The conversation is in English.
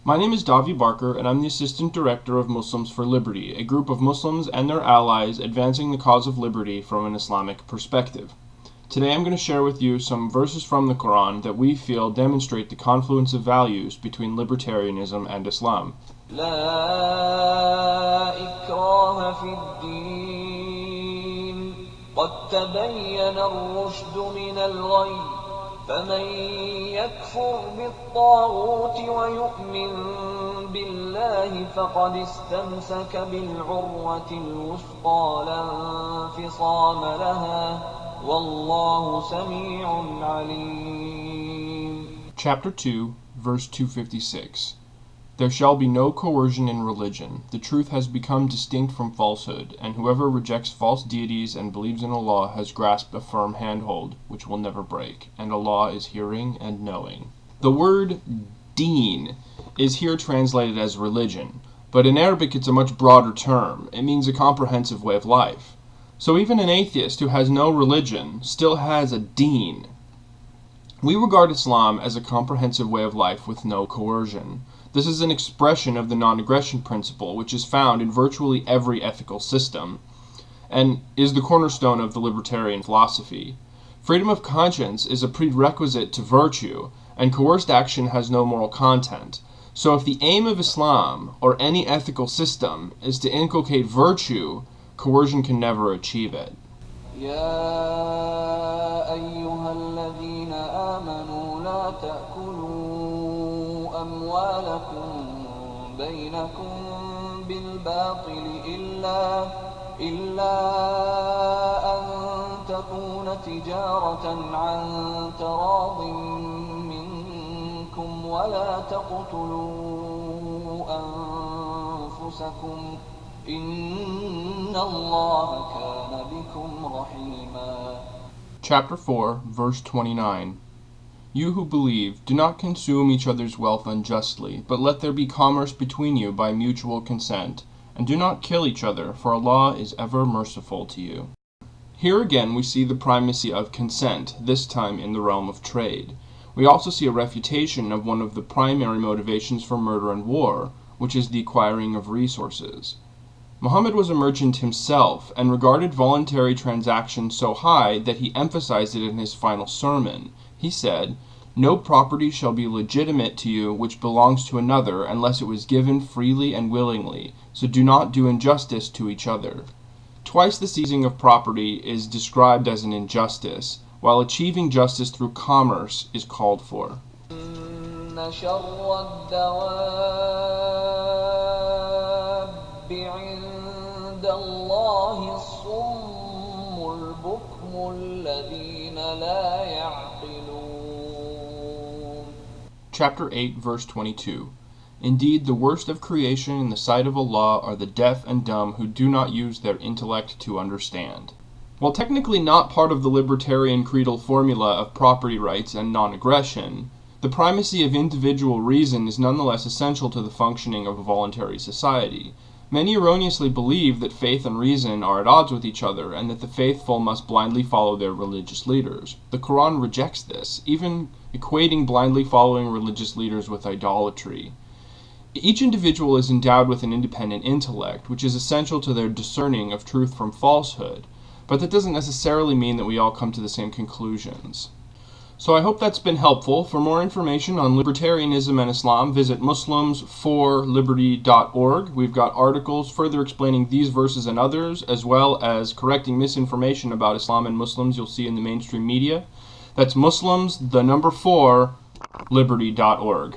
My name is Davi Barker, and I'm the Assistant Director of Muslims for Liberty, a group of Muslims and their allies advancing the cause of liberty from an Islamic perspective. Today I'm going to share with you some verses from the Quran that we feel demonstrate the confluence of values between libertarianism and Islam. لا إكراه في الدين قد تبين الرشد من الغي فمن يكفر بالطاغوت ويؤمن بالله فقد استمسك بالعروة الوثقى لا انفصام لها والله سميع عليم. Chapter 2, verse 256. There shall be no coercion in religion. The truth has become distinct from falsehood, and whoever rejects false deities and believes in Allah has grasped a firm handhold, which will never break, and Allah is hearing and knowing. The word deen is here translated as religion, but in Arabic it's a much broader term. It means a comprehensive way of life. So even an atheist who has no religion still has a deen. We regard Islam as a comprehensive way of life with no coercion. This is an expression of the non-aggression principle, which is found in virtually every ethical system, and is the cornerstone of the libertarian philosophy. Freedom of conscience is a prerequisite to virtue, and coerced action has no moral content. So if the aim of Islam, or any ethical system, is to inculcate virtue, coercion can never achieve it. يا أيها الذين آمنوا لا تأكلوا أموالكم بينكم بالباطل إلا أن تكون تجارة عن تراض منكم ولا تقتلوا أنفسكم إن الله كان بكم رحيما. Chapter 4, verse 29. You who believe, do not consume each other's wealth unjustly, but let there be commerce between you by mutual consent, and do not kill each other, for Allah is ever merciful to you. Here again we see the primacy of consent, this time in the realm of trade. We also see a refutation of one of the primary motivations for murder and war, which is the acquiring of resources. Muhammad was a merchant himself and regarded voluntary transactions so high that he emphasized it in his final sermon. He said, "No property shall be legitimate to you which belongs to another unless it was given freely and willingly, so do not do injustice to each other." Twice the seizing of property is described as an injustice, while achieving justice through commerce is called for. إن شر الدواب عند الله الصم البكم الذين لا يعقلون. Chapter 8, verse 22. Indeed, the worst of creation in the sight of Allah are the deaf and dumb who do not use their intellect to understand. While technically not part of the libertarian creedal formula of property rights and non-aggression, the primacy of individual reason is nonetheless essential to the functioning of a voluntary society. Many erroneously believe that faith and reason are at odds with each other and that the faithful must blindly follow their religious leaders. The Quran rejects this, even equating blindly following religious leaders with idolatry. Each individual is endowed with an independent intellect, which is essential to their discerning of truth from falsehood, but that doesn't necessarily mean that we all come to the same conclusions. So I hope that's been helpful. For more information on libertarianism and Islam, visit muslimsforliberty.org. We've got articles further explaining these verses and others, as well as correcting misinformation about Islam and Muslims you'll see in the mainstream media. That's muslims, the number 4, liberty.org.